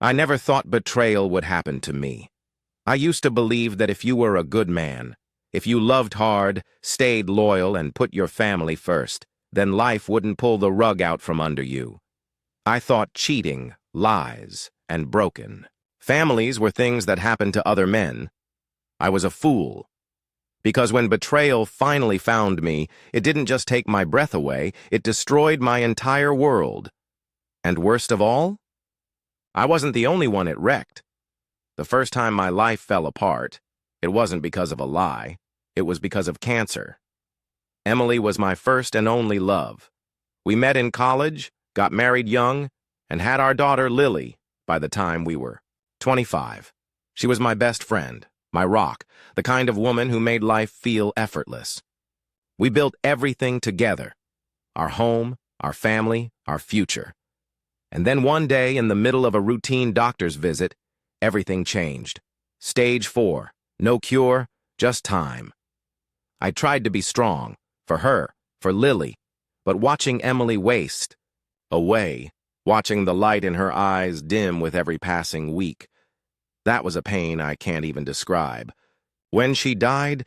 I never thought betrayal would happen to me. I used to believe that if you were a good man, if you loved hard, stayed loyal, and put your family first, then life wouldn't pull the rug out from under you. I thought cheating, lies, and broken families were things that happened to other men. I was a fool. Because when betrayal finally found me, it didn't just take my breath away, it destroyed my entire world. And worst of all, I wasn't the only one it wrecked. The first time my life fell apart, it wasn't because of a lie, it was because of cancer. Emily was my first and only love. We met in college, got married young, and had our daughter Lily by the time we were 25. She was my best friend, my rock, the kind of woman who made life feel effortless. We built everything together, our home, our family, our future. And then one day, in the middle of a routine doctor's visit, everything changed. Stage 4, no cure, just time. I tried to be strong, for her, for Lily, but watching Emily waste away, watching the light in her eyes dim with every passing week, that was a pain I can't even describe. When she died,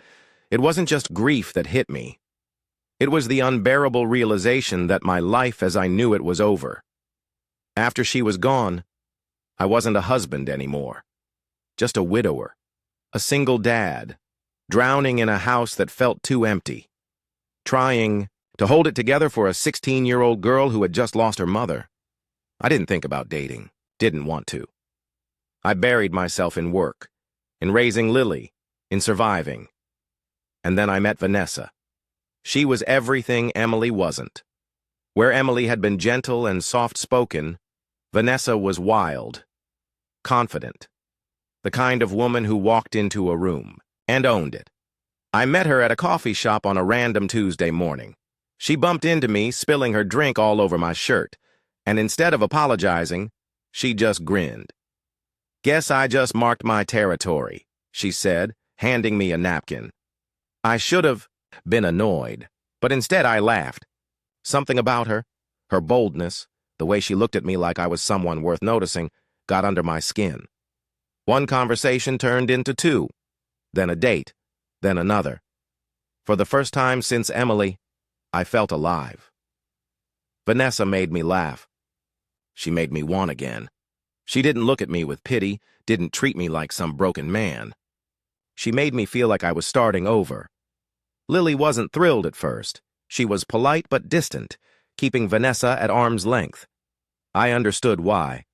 it wasn't just grief that hit me. It was the unbearable realization that my life as I knew it was over. After she was gone, I wasn't a husband anymore, just a widower, a single dad, drowning in a house that felt too empty, trying to hold it together for a 16-year-old girl who had just lost her mother. I didn't think about dating, didn't want to. I buried myself in work, in raising Lily, in surviving. And then I met Vanessa. She was everything Emily wasn't. Where Emily had been gentle and soft-spoken, Vanessa was wild, confident, the kind of woman who walked into a room and owned it. I met her at a coffee shop on a random Tuesday morning. She bumped into me, spilling her drink all over my shirt, and instead of apologizing, she just grinned. "Guess I just marked my territory," she said, handing me a napkin. I should have been annoyed, but instead I laughed. Something about her, her boldness, the way she looked at me like I was someone worth noticing, got under my skin. One conversation turned into 2, then a date, then another. For the first time since Emily, I felt alive. Vanessa made me laugh. She made me want again. She didn't look at me with pity, didn't treat me like some broken man. She made me feel like I was starting over. Lily wasn't thrilled at first. She was polite but distant, keeping Vanessa at arm's length. I understood why.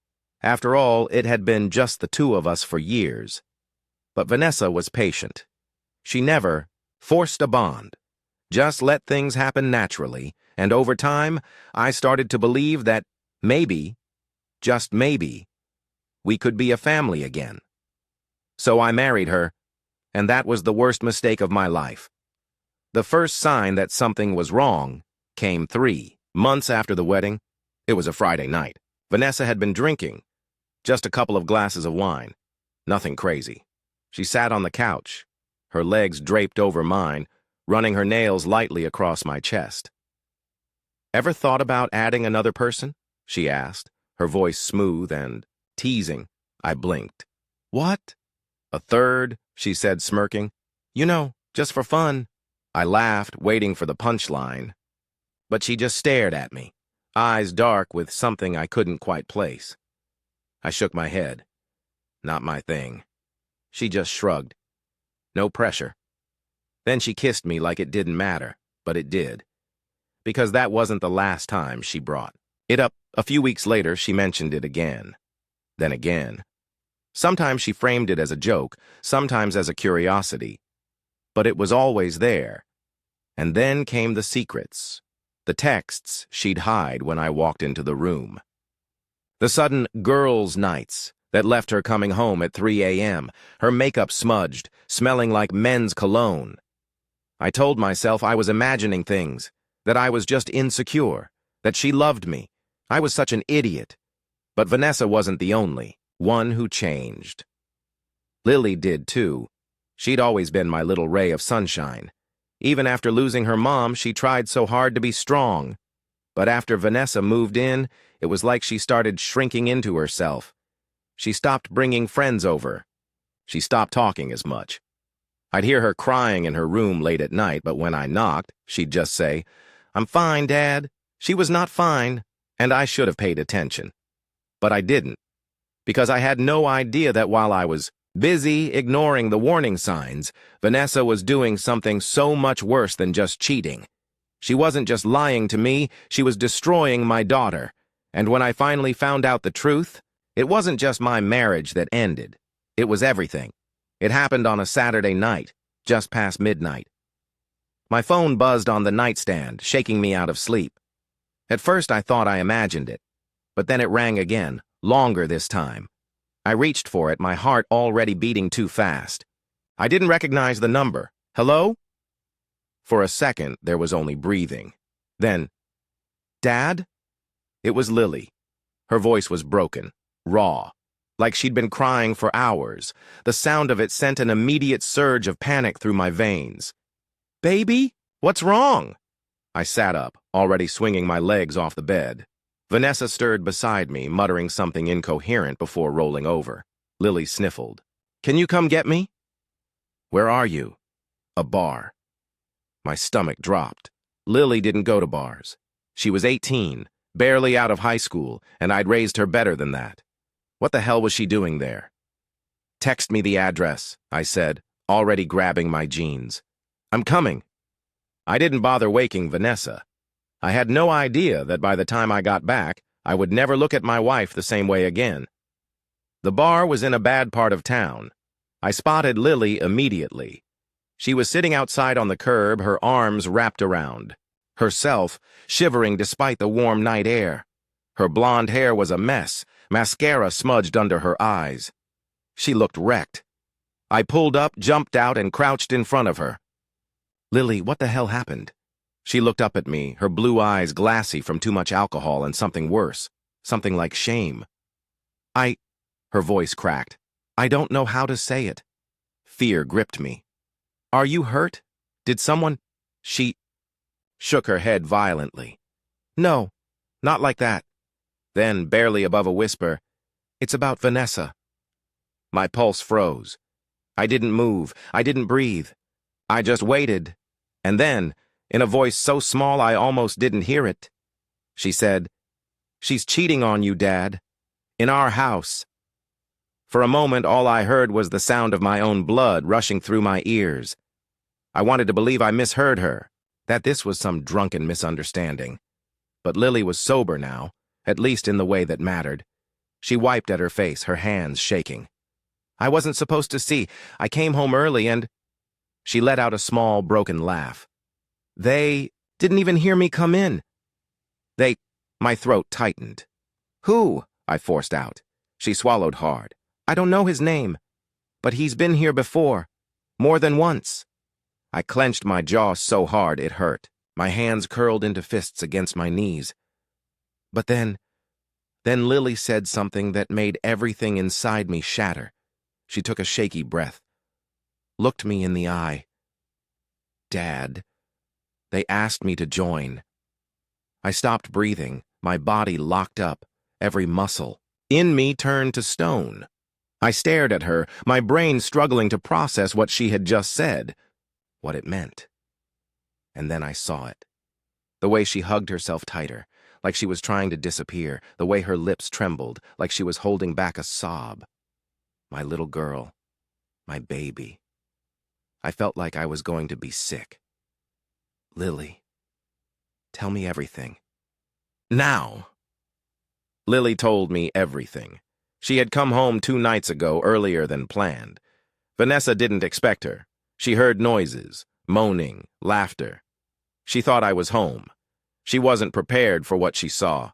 After all, it had been just the 2 of us for years. But Vanessa was patient. She never forced a bond, just let things happen naturally, and over time, I started to believe that maybe, just maybe, we could be a family again. So I married her, and that was the worst mistake of my life. The first sign that something was wrong came 3 months after the wedding. It was a Friday night. Vanessa had been drinking, just a couple of glasses of wine. Nothing crazy. She sat on the couch, her legs draped over mine, running her nails lightly across my chest. "Ever thought about adding another person?" she asked, her voice smooth and teasing. I blinked. "What?" "A third," she said, smirking. "You know, just for fun." I laughed, waiting for the punchline. But she just stared at me, eyes dark with something I couldn't quite place. I shook my head. Not my thing. She just shrugged. No pressure. Then she kissed me like it didn't matter, but it did. Because that wasn't the last time she brought it up. A few weeks later, she mentioned it again. Then again. Sometimes she framed it as a joke, sometimes as a curiosity. But it was always there. And then came the secrets, the texts she'd hide when I walked into the room. The sudden girls' nights that left her coming home at 3 a.m., her makeup smudged, smelling like men's cologne. I told myself I was imagining things, that I was just insecure, that she loved me. I was such an idiot. But Vanessa wasn't the only one who changed. Lily did too. She'd always been my little ray of sunshine. Even after losing her mom, she tried so hard to be strong. But after Vanessa moved in, it was like she started shrinking into herself. She stopped bringing friends over. She stopped talking as much. I'd hear her crying in her room late at night, but when I knocked, she'd just say, "I'm fine, Dad." She was not fine, and I should have paid attention. But I didn't, because I had no idea that while I was busy ignoring the warning signs, Vanessa was doing something so much worse than just cheating. She wasn't just lying to me, she was destroying my daughter. And when I finally found out the truth, it wasn't just my marriage that ended. It was everything. It happened on a Saturday night, just past midnight. My phone buzzed on the nightstand, shaking me out of sleep. At first I thought I imagined it, but then it rang again, longer this time. I reached for it, my heart already beating too fast. I didn't recognize the number. Hello? For a second, there was only breathing. Then, "Dad?" It was Lily. Her voice was broken, raw, like she'd been crying for hours. The sound of it sent an immediate surge of panic through my veins. "Baby? What's wrong?" I sat up, already swinging my legs off the bed. Vanessa stirred beside me, muttering something incoherent before rolling over. Lily sniffled. "Can you come get me?" "Where are you?" "A bar." My stomach dropped. Lily didn't go to bars. She was 18, barely out of high school, and I'd raised her better than that. What the hell was she doing there? "Text me the address," I said, already grabbing my jeans. "I'm coming." I didn't bother waking Vanessa. I had no idea that by the time I got back, I would never look at my wife the same way again. The bar was in a bad part of town. I spotted Lily immediately. She was sitting outside on the curb, her arms wrapped around herself, shivering despite the warm night air. Her blonde hair was a mess, mascara smudged under her eyes. She looked wrecked. I pulled up, jumped out, and crouched in front of her. "Lily, what the hell happened?" She looked up at me, her blue eyes glassy from too much alcohol and something worse, something like shame. Her voice cracked. "I don't know how to say it." Fear gripped me. "Are you hurt? Did someone—" She shook her head violently. "No, not like that." Then, barely above a whisper, "It's about Vanessa." My pulse froze. I didn't move. I didn't breathe. I just waited. And then, in a voice so small I almost didn't hear it, she said, "She's cheating on you, Dad. In our house." For a moment, all I heard was the sound of my own blood rushing through my ears. I wanted to believe I misheard her, that this was some drunken misunderstanding. But Lily was sober now, at least in the way that mattered. She wiped at her face, her hands shaking. "I wasn't supposed to see. I came home early and—" She let out a small, broken laugh. "They didn't even hear me come in. My throat tightened. "Who?" I forced out. She swallowed hard. "I don't know his name, but he's been here before, more than once." I clenched my jaw so hard it hurt. My hands curled into fists against my knees. But then Lily said something that made everything inside me shatter. She took a shaky breath, looked me in the eye. "Dad, they asked me to join." I stopped breathing, my body locked up, every muscle in me turned to stone. I stared at her, my brain struggling to process what she had just said, what it meant. And then I saw it. The way she hugged herself tighter, like she was trying to disappear, the way her lips trembled, like she was holding back a sob. My little girl, my baby. I felt like I was going to be sick. "Lily, tell me everything. Now." Lily told me everything. She had come home 2 nights ago, earlier than planned. Vanessa didn't expect her. She heard noises, moaning, laughter. She thought I was home. She wasn't prepared for what she saw.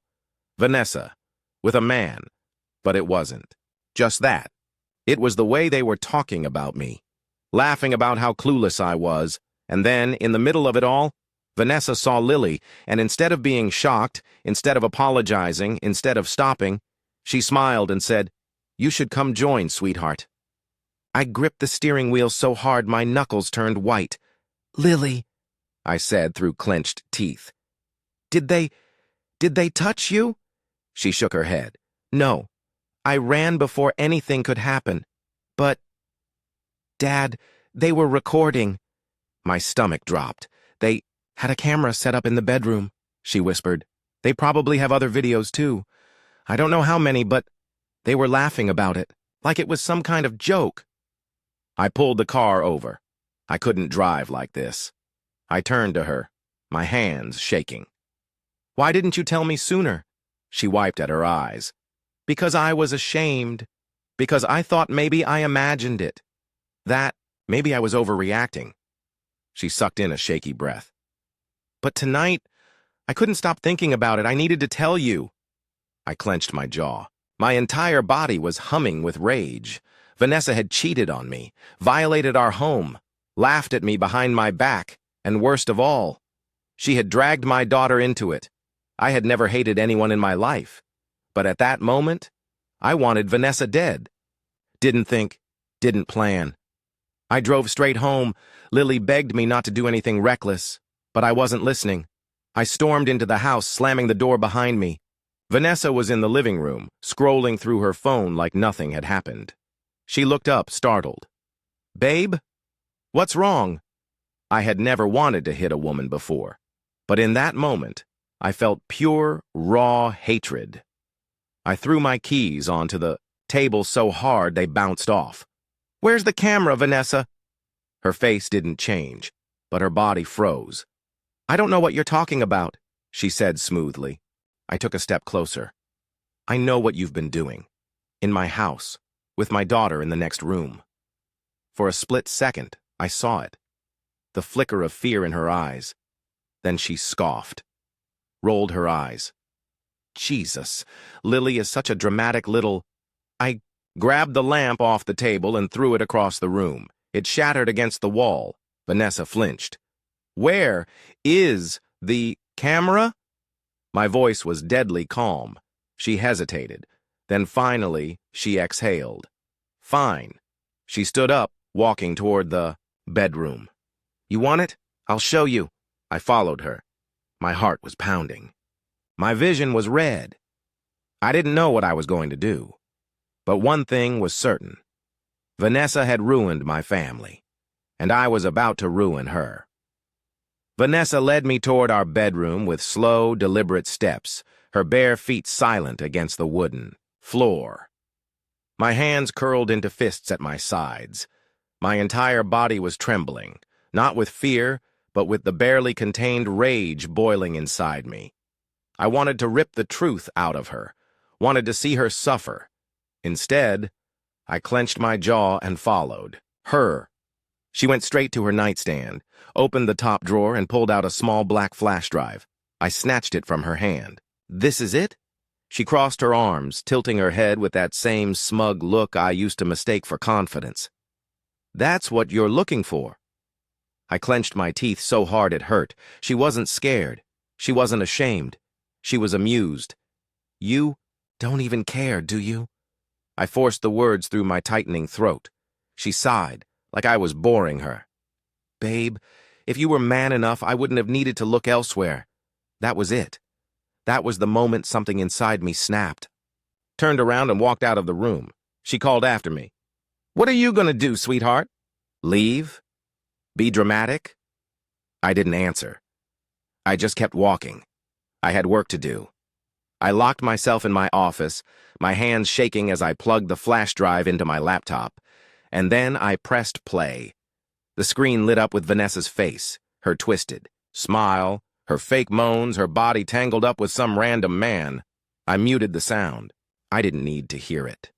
Vanessa, with a man. But it wasn't. Just that. It was the way they were talking about me, laughing about how clueless I was, and then, in the middle of it all, Vanessa saw Lily, and instead of being shocked, instead of apologizing, instead of stopping, she smiled and said, "You should come join, sweetheart." I gripped the steering wheel so hard my knuckles turned white. "Lily," I said through clenched teeth. Did they touch you?" She shook her head. "No, I ran before anything could happen. But, Dad, they were recording. My stomach dropped. They had a camera set up in the bedroom, she whispered. They probably have other videos too. I don't know how many, but they were laughing about it, like it was some kind of joke. I pulled the car over. I couldn't drive like this. I turned to her, my hands shaking. Why didn't you tell me sooner? She wiped at her eyes. Because I was ashamed. Because I thought maybe I imagined it. That maybe I was overreacting. She sucked in a shaky breath. But tonight, I couldn't stop thinking about it. I needed to tell you. I clenched my jaw. My entire body was humming with rage. Vanessa had cheated on me, violated our home, laughed at me behind my back, and worst of all, she had dragged my daughter into it. I had never hated anyone in my life, but at that moment, I wanted Vanessa dead. Didn't think, didn't plan. I drove straight home. Lily begged me not to do anything reckless, but I wasn't listening. I stormed into the house, slamming the door behind me. Vanessa was in the living room, scrolling through her phone like nothing had happened. She looked up, startled. Babe? What's wrong? I had never wanted to hit a woman before, but in that moment, I felt pure, raw hatred. I threw my keys onto the table so hard they bounced off. Where's the camera, Vanessa? Her face didn't change, but her body froze. I don't know what you're talking about, she said smoothly. I took a step closer. I know what you've been doing. In my house, with my daughter in the next room. For a split second, I saw it. The flicker of fear in her eyes. Then she scoffed. Rolled her eyes. Jesus, Lily is such a dramatic little... I grabbed the lamp off the table and threw it across the room. It shattered against the wall. Vanessa flinched. Where is the camera? My voice was deadly calm. She hesitated. Then finally, she exhaled. Fine. She stood up, walking toward the bedroom. You want it? I'll show you. I followed her. My heart was pounding. My vision was red. I didn't know what I was going to do. But one thing was certain. Vanessa had ruined my family, and I was about to ruin her. Vanessa led me toward our bedroom with slow, deliberate steps, her bare feet silent against the wooden floor. My hands curled into fists at my sides. My entire body was trembling, not with fear, but with the barely contained rage boiling inside me. I wanted to rip the truth out of her, wanted to see her suffer. Instead, I clenched my jaw and followed her. She went straight to her nightstand, opened the top drawer, and pulled out a small black flash drive. I snatched it from her hand. This is it? She crossed her arms, tilting her head with that same smug look I used to mistake for confidence. That's what you're looking for. I clenched my teeth so hard it hurt. She wasn't scared. She wasn't ashamed. She was amused. You don't even care, do you? I forced the words through my tightening throat. She sighed, like I was boring her. Babe, if you were man enough, I wouldn't have needed to look elsewhere. That was it. That was the moment something inside me snapped. Turned around and walked out of the room. She called after me. What are you gonna do, sweetheart? Leave? Be dramatic? I didn't answer. I just kept walking. I had work to do. I locked myself in my office, my hands shaking as I plugged the flash drive into my laptop, and then I pressed play. The screen lit up with Vanessa's face, her twisted smile, her fake moans, her body tangled up with some random man. I muted the sound. I didn't need to hear it.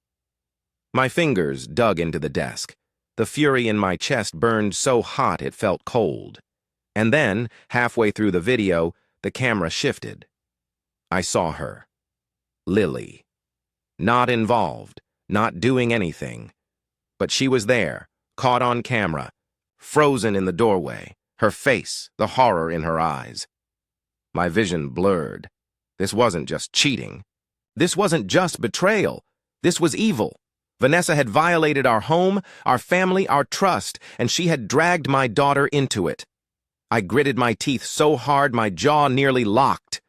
My fingers dug into the desk. The fury in my chest burned so hot it felt cold. And then, halfway through the video, the camera shifted. I saw her. Lily. Not involved, not doing anything. But she was there, caught on camera, frozen in the doorway, her face, the horror in her eyes. My vision blurred. This wasn't just cheating. This wasn't just betrayal. This was evil. Vanessa had violated our home, our family, our trust, and she had dragged my daughter into it. I gritted my teeth so hard my jaw nearly locked.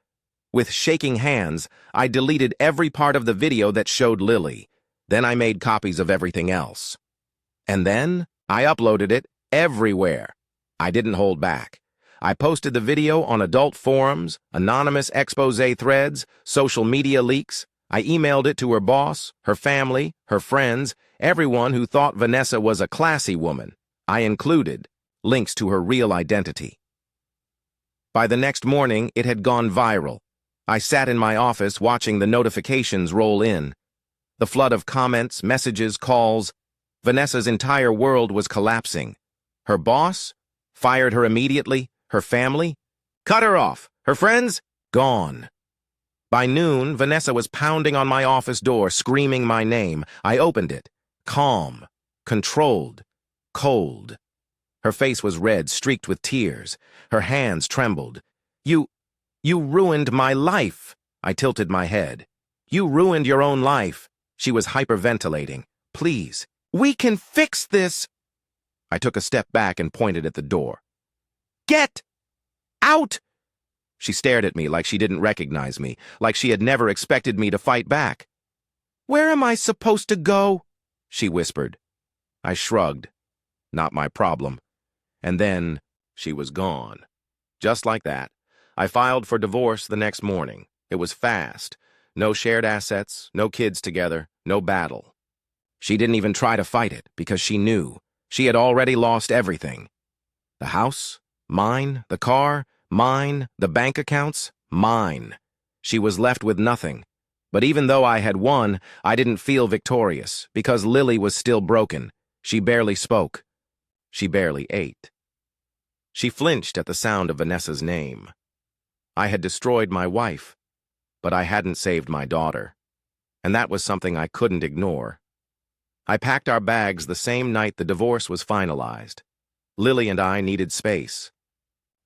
With shaking hands, I deleted every part of the video that showed Lily. Then I made copies of everything else. And then I uploaded it everywhere. I didn't hold back. I posted the video on adult forums, anonymous expose threads, social media leaks. I emailed it to her boss, her family, her friends, everyone who thought Vanessa was a classy woman. I included links to her real identity. By the next morning, it had gone viral. I sat in my office watching the notifications roll in. The flood of comments, messages, calls. Vanessa's entire world was collapsing. Her boss fired her immediately. Her family cut her off. Her friends gone. By noon, Vanessa was pounding on my office door, screaming my name. I opened it. Calm, controlled, cold. Her face was red, streaked with tears. Her hands trembled. You ruined my life. I tilted my head. You ruined your own life. She was hyperventilating. Please, we can fix this. I took a step back and pointed at the door. Get out! She stared at me like she didn't recognize me, like she had never expected me to fight back. Where am I supposed to go? She whispered. I shrugged. Not my problem. And then she was gone. Just like that. I filed for divorce the next morning. It was fast. No shared assets, no kids together, no battle. She didn't even try to fight it because she knew. She had already lost everything. The house, mine. The car, mine. The bank accounts, mine. She was left with nothing. But even though I had won, I didn't feel victorious because Lily was still broken. She barely spoke. She barely ate. She flinched at the sound of Vanessa's name. I had destroyed my wife, but I hadn't saved my daughter. And that was something I couldn't ignore. I packed our bags the same night the divorce was finalized. Lily and I needed space.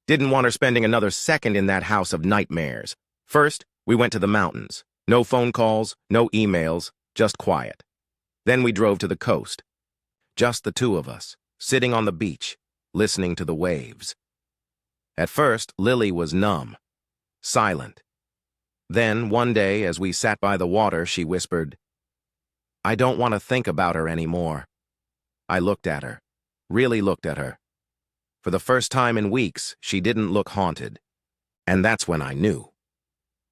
Didn't want her spending another second in that house of nightmares. First, we went to the mountains. No phone calls, no emails, just quiet. Then we drove to the coast. Just the two of us, sitting on the beach, listening to the waves. At first, Lily was numb, silent. Then, one day, as we sat by the water, she whispered, I don't want to think about her anymore. I looked at her, really looked at her. For the first time in weeks, she didn't look haunted. And that's when I knew.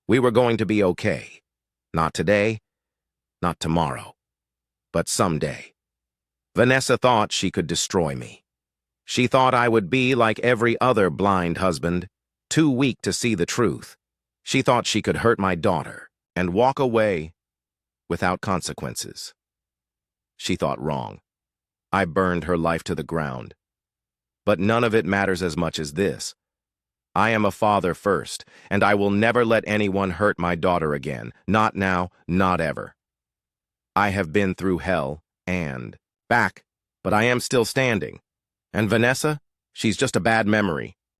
We were going to be okay. Not today, not tomorrow, but someday. Vanessa thought she could destroy me. She thought I would be like every other blind husband, too weak to see the truth. She thought she could hurt my daughter and walk away without consequences. She thought wrong. I burned her life to the ground. But none of it matters as much as this. I am a father first, and I will never let anyone hurt my daughter again. Not now, not ever. I have been through hell and back, but I am still standing. And Vanessa, she's just a bad memory.